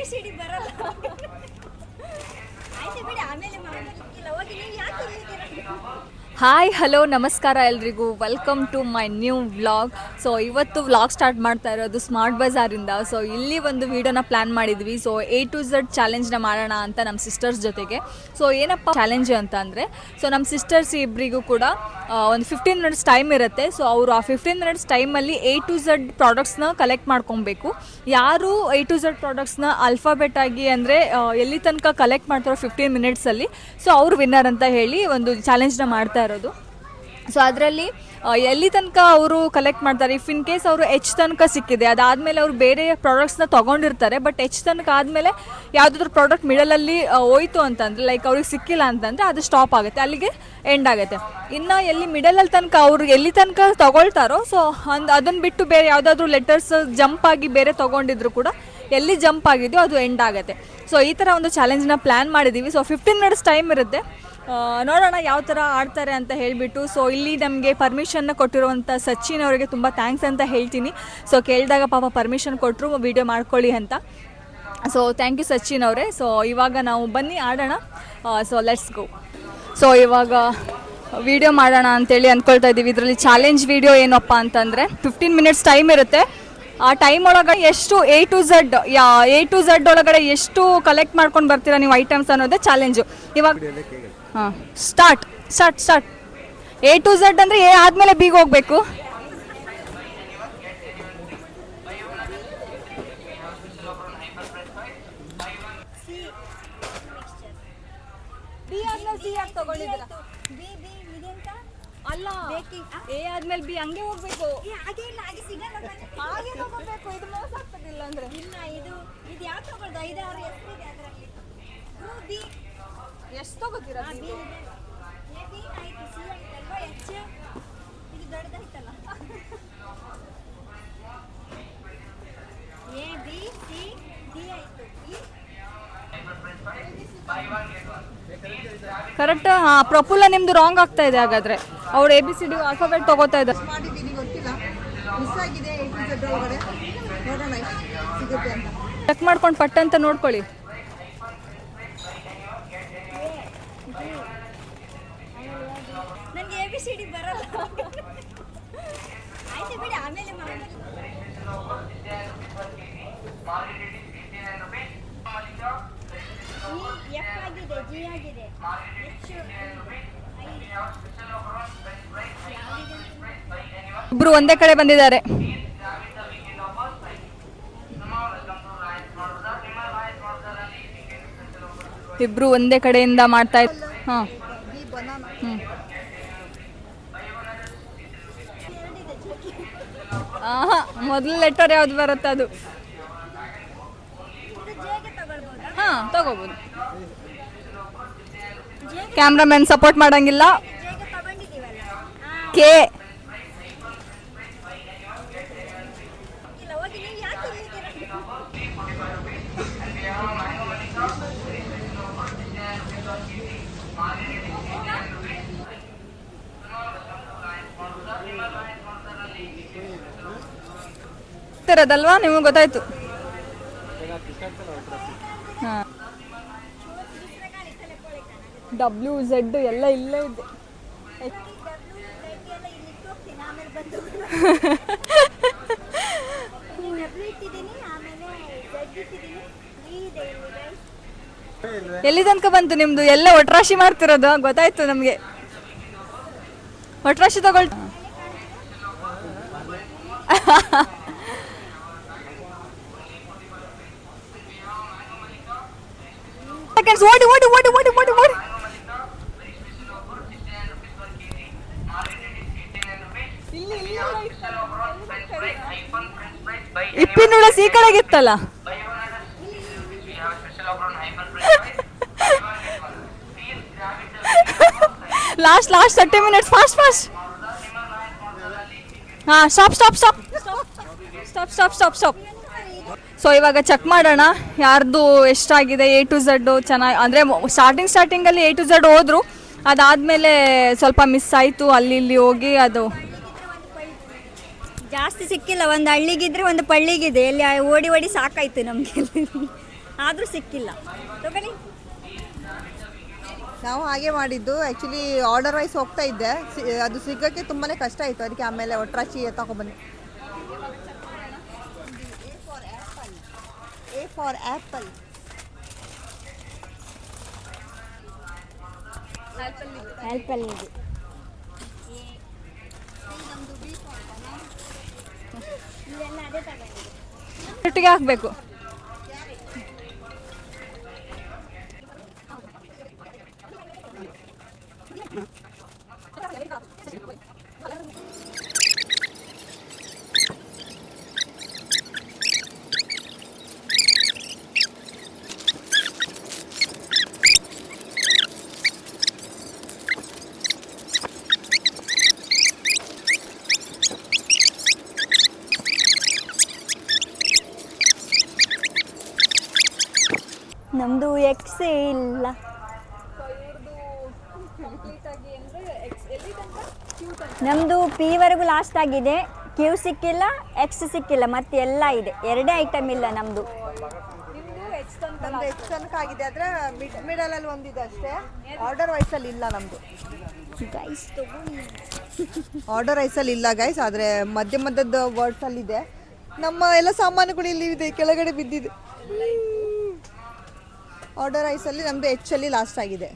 ABCD ಬರಲ್ಲ. ಆಯ್ತು ಬಿಡಿ, ಆಮೇಲೆ ಮಾಡಲಿಕ್ಕಿಲ್ಲ. ಹೋಗಿ ನೀವು ಯಾಕೆ ಇಲ್ಲಿದ್ದೀರಾ? ಹಾಯ್ ಹಲೋ ನಮಸ್ಕಾರ ಎಲ್ರಿಗೂ, welcome to my new vlog. So ಇವತ್ತು ವ್ಲಾಗ್ ಸ್ಟಾರ್ಟ್ ಮಾಡ್ತಾ ಇರೋದು ಸ್ಮಾರ್ಟ್ ಬಜಾರಿಂದ. ಸೊ ಇಲ್ಲಿ ಒಂದು ವೀಡಿಯೋನ ಪ್ಲ್ಯಾನ್ ಮಾಡಿದ್ವಿ. ಸೊ A to Z ಚಾಲೆಂಜ್ನ ಮಾಡೋಣ ಅಂತ ನಮ್ಮ ಸಿಸ್ಟರ್ಸ್ ಜೊತೆಗೆ. ಸೊ ಏನಪ್ಪ ಚಾಲೆಂಜ್ ಅಂತ ಅಂದರೆ, ಸೊ ನಮ್ಮ ಸಿಸ್ಟರ್ಸ್ ಇಬ್ಬರಿಗೂ ಕೂಡ ಒಂದು 15 ಮಿನಿಟ್ಸ್ ಟೈಮ್ ಇರುತ್ತೆ. ಸೊ ಅವರು ಆ 15 ಮಿನಿಟ್ಸ್ ಟೈಮಲ್ಲಿ A to Z ಪ್ರಾಡಕ್ಟ್ಸ್ನ ಕಲೆಕ್ಟ್ ಮಾಡ್ಕೊಬೇಕು. ಯಾರು A to Z ಪ್ರಾಡಕ್ಟ್ಸ್ನ ಆಲ್ಫಾಬೆಟ್ ಆಗಿ ಅಂದರೆ ಎಲ್ಲಿ ತನಕ ಕಲೆಕ್ಟ್ ಮಾಡ್ತಾರೋ 15 ಮಿನಿಟ್ಸಲ್ಲಿ, ಸೊ ಅವ್ರು ವಿನ್ನರ್ ಅಂತ ಹೇಳಿ ಒಂದು ಚಾಲೆಂಜ್ನ ಮಾಡ್ತಾ ಇರೋದು. ಸೊ ಅದರಲ್ಲಿ ಎಲ್ಲಿ ತನಕ ಅವರು ಕಲೆಕ್ಟ್ ಮಾಡ್ತಾರೆ, ಇಫ್ ಇನ್ ಕೇಸ್ ಅವರು H ತನಕ ಸಿಕ್ಕಿದೆ, ಅದಾದಮೇಲೆ ಅವರು ಬೇರೆ ಪ್ರಾಡಕ್ಟ್ಸ್ನ ತೊಗೊಂಡಿರ್ತಾರೆ. ಬಟ್ H ತನಕ ಆದಮೇಲೆ ಯಾವುದಾದ್ರೂ ಪ್ರಾಡಕ್ಟ್ ಮಿಡಲಲ್ಲಿ ಹೋಯ್ತು ಅಂತಂದರೆ, ಲೈಕ್ ಅವ್ರಿಗೆ ಸಿಕ್ಕಿಲ್ಲ ಅಂತಂದರೆ ಅದು ಸ್ಟಾಪ್ ಆಗುತ್ತೆ, ಅಲ್ಲಿಗೆ ಎಂಡ್ ಆಗುತ್ತೆ. ಇನ್ನು ಎಲ್ಲಿ ಮಿಡಲಲ್ಲಿ ತನಕ ಅವರು ಎಲ್ಲಿ ತನಕ ತೊಗೊಳ್ತಾರೋ, ಸೊ ಅದನ್ನು ಬಿಟ್ಟು ಬೇರೆ ಯಾವುದಾದ್ರೂ ಲೆಟರ್ಸ್ ಜಂಪ್ ಆಗಿ ಬೇರೆ ತೊಗೊಂಡಿದ್ರು ಕೂಡ ಎಲ್ಲಿ ಜಂಪ್ ಆಗಿದೆಯೋ ಅದು ಎಂಡ್ ಆಗುತ್ತೆ. ಸೊ ಈ ಥರ ಒಂದು ಚಾಲೆಂಜ್ನ ಪ್ಲ್ಯಾನ್ ಮಾಡಿದ್ದೀವಿ. ಸೊ 15 ಮಿನಿಟ್ಸ್ ಟೈಮ್ ಇರುತ್ತೆ. ನೋಡೋಣ ಯಾವ ಥರ ಆಡ್ತಾರೆ ಅಂತ ಹೇಳಿಬಿಟ್ಟು. ಸೊ ಇಲ್ಲಿ ನಮಗೆ ಪರ್ಮಿಷನ್ನ ಕೊಟ್ಟಿರುವಂಥ ಸಚಿನ್ ಅವರಿಗೆ ತುಂಬ ಥ್ಯಾಂಕ್ಸ್ ಅಂತ ಹೇಳ್ತೀನಿ. ಸೊ ಕೇಳಿದಾಗ ಪಾಪ ಪರ್ಮಿಷನ್ ಕೊಟ್ಟರು ವೀಡಿಯೋ ಮಾಡ್ಕೊಳ್ಳಿ ಅಂತ. ಸೊ ಥ್ಯಾಂಕ್ ಯು ಸಚಿನ್ ಅವರೇ. ಸೊ ಇವಾಗ ನಾವು ಬನ್ನಿ ಆಡೋಣ. So let's go. ಸೊ ಇವಾಗ ವೀಡಿಯೋ ಮಾಡೋಣ ಅಂತೇಳಿ ಅಂದ್ಕೊಳ್ತಾ ಇದ್ದೀವಿ. ಇದರಲ್ಲಿ ಚಾಲೆಂಜ್ ವೀಡಿಯೋ ಏನಪ್ಪ ಅಂತಂದರೆ 15 ಮಿನಿಟ್ಸ್ ಟೈಮ್ ಇರುತ್ತೆ. ಆ ಟೈಮ್ ಒಳಗಡೆ ಎಷ್ಟು A to Z ಒಳಗಡೆ ಎಷ್ಟು ಕಲೆಕ್ಟ್ ಮಾಡ್ಕೊಂಡು ಬರ್ತೀರಾ ನೀವು ಐಟಮ್ಸ್ ಅನ್ನೋದೇ ಚಾಲೆಂಜು. ಇವಾಗ ಹಾಂ ಸ್ಟಾರ್ಟ್ A to Z ಅಂದರೆ A ಆದಮೇಲೆ ಬಿಗೆ ಹೋಗಬೇಕು. ಬಿ ಆದ್ಮೇಲೆ ಸಿ ಯಾಕೆ ತಗೊಂಡಿದ್ದೀರಾ? ಅಲ್ಲ, A ಆದ್ಮೇಲೆ ಬಿ ಹಂಗೆ ಹೋಗ್ಬೇಕು. ಹಾಗೆ ಇಲ್ಲ, ಹಾಗೆ ಸಿಗಲ್ಲ. ಹಾಗೆ ತಗೋಬೇಕು, ಇದು ಮೋಸ ಆಗ್ತದಿಲ್ಲ ಅಂದ್ರೆ. ಇಲ್ಲ, ಇದು ಯಾಕೆ ತಗೊಳ್ದು? 5-6 ಹೆಸರಿದೆ ಅದರಲ್ಲಿ. ಬಿ ಎಷ್ಟು ತಗೋತೀರಾ? ಬಿ ಇದೆ. ಎ ಬಿ ಆಯ್ತು, ಸಿ ಆಯ್ತಲ್ವಾ, ಎಚ್ ಇದು ದೊಡ್ಡದಾಯ್ತಲ್ಲ. ಎ ಬಿ ಸಿ ಡಿ ಆಯ್ತು. ಕರೆಕ್ಟ್. ಹಾಂ, ಪ್ರಫುಲ್ಲ ನಿಮ್ಮದು ರಾಂಗ್ ಆಗ್ತಾ ಇದೆ. ಹಾಗಾದರೆ ಅವ್ರು ABCD ಆಲ್ಫಾಬೆಟ್ ತೊಗೋತಾ ಇದ್ದಾರೆ. ಚೆಕ್ ಮಾಡ್ಕೊಂಡು ಪಟ್ಟ ಅಂತ ನೋಡ್ಕೊಳ್ಳಿ. ನನಗೆ ABCD ಬರಲ್ಲ. ಆಯ್ತು ಬಿಡಿ, ಆಮೇಲೆ ಮಾಡಿ. ಎಫ್ ಆಗಿದೆ, ಜಿ ಆಗಿದೆ, ಎಚ್ ಇಬ್ರು ಒಂದೇ ಕಡೆ ಬಂದಿದ್ದಾರೆ. ಇಬ್ರು ಒಂದೇ ಕಡೆಯಿಂದ ಮಾಡ್ತಾ ಇದ್ದಾರೆ. ಹಾಂ, ಮೊದಲು ಲೆಟರ್ ಯಾವ್ದು ಬರುತ್ತೆ ಅದು? ಹಾಂ, ತಗೋಬೋದು. ಕ್ಯಾಮ್ರಾಮನ್ ಸಪೋರ್ಟ್ ಮಾಡಂಗಿಲ್ಲ. ಕೆ ಇರೋದಲ್ವಾ, ನಿಮಗೆ ಗೊತ್ತಾಯ್ತು. ಹಾಂ, WZ ಎಲ್ಲ ಇಲ್ಲೇ ಇದೆ. ಎಲ್ಲಿ ತನಕ ಬಂತು ನಿಮ್ದು? ಎಲ್ಲ ಒಟ್ರಾಶಿ ಮಾಡ್ತಿರೋದು ಗೊತ್ತಾಯ್ತು ನಮಗೆ. ಒಟ್ರಾಶಿ ತಗೊಳ್ತ ಓಡಿ ಓಡಿ ಓಡಿ ಓಡಿ ಓಡಿ ಓಡಿ. ಇಪ್ಪಿನೂಡಲ್ಸ್ ಈ ಕಡೆಗಿತ್ತಲ್ಲ. Last 30 minutes. ಫಾಸ್ಟ್. ಹಾಂ, ಸ್ಟಾಪ್. ಸೊ ಇವಾಗ ಚೆಕ್ ಮಾಡೋಣ ಯಾರ್ದು ಎಷ್ಟಾಗಿದೆ. A to Z ಚೆನ್ನಾಗಿ ಅಂದರೆ ಸ್ಟಾರ್ಟಿಂಗಲ್ಲಿ A to Z ಹೋದರು. ಅದಾದಮೇಲೆ ಸ್ವಲ್ಪ ಮಿಸ್ ಆಯಿತು, ಅಲ್ಲಿ ಇಲ್ಲಿ ಹೋಗಿ ಅದು ಜಾಸ್ತಿ ಸಿಕ್ಕಿಲ್ಲ. ಒಂದು ಹಳ್ಳಿಗಿದ್ರೆ ಒಂದು ಪಳ್ಳಿಗಿದೆ, ಎಲ್ಲಿ ಓಡಿ ಸಾಕಾಯ್ತು ನಮಗೆ. ಆದರೂ ಸಿಕ್ಕಿಲ್ಲ. ತಗೊಳ್ಳಿ. ನಾವು ಹಾಗೆ ಮಾಡಿದ್ದು. ಆ್ಯಕ್ಚುಲಿ ಆರ್ಡರ್ ವೈಸ್ ಹೋಗ್ತಾ ಇದ್ದೆ, ಅದು ಸಿಗೋಕ್ಕೆ ತುಂಬಾ ಕಷ್ಟ ಆಯಿತು. ಅದಕ್ಕೆ ಆಮೇಲೆ ಒಟ್ರಾಚಿ ತಗೊಬನ್ನಿ. A for apple. ಆ್ಯಪಲ್ ಇದೆ. ಇವೆಲ್ಲ ಅದೇ ತಗೊಂಡಿದೆ. ಒಟ್ಟಿಗೆ ಹಾಕಬೇಕು. ನಮ್ಮದು ಎಕ್ಸ್ ಇಲ್ಲ. ನಮ್ಮದು P ಲಾಸ್ಟ್ ಆಗಿದೆ. Q ಸಿಕ್ಕಿಲ್ಲ, X ಸಿಕ್ಕಿಲ್ಲ, ಮತ್ತೆ ಎಲ್ಲ ಇದೆ. ಎರಡೇ ಐಟಮ್ ಇಲ್ಲ ನಮ್ಮದು. ನಮ್ದು ಎಷ್ಟು ತನಕ ಆಗಿದೆ ಆದರೆ ಮಿಡಲಲ್ಲಿ ಒಂದಿದೆ ಅಷ್ಟೇ. ಆರ್ಡರ್ ವೈಸಲ್ಲಿ ಇಲ್ಲ ನಮ್ಮದು. ಗೈಸ್ ತಗೊಳ್ಳಿ. ಆರ್ಡರ್ ವೈಸಲ್ಲಿ ಇಲ್ಲ ಗೈಸ್, ಆದರೆ ಮಧ್ಯ ಮಧ್ಯದ ವರ್ಡ್ಸಲ್ಲಿದೆ. ನಮ್ಮ ಎಲ್ಲ ಸಾಮಾನುಗಳು ಇಲ್ಲಿ ಇದೆ, ಕೆಳಗಡೆ ಬಿದ್ದಿದೆ. ಆರ್ಡರ್ ವೈಸಲ್ಲಿ ನಮ್ಮದು ಹೆಚ್ಚಲ್ಲಿ ಲಾಸ್ಟ್ ಆಗಿದೆ.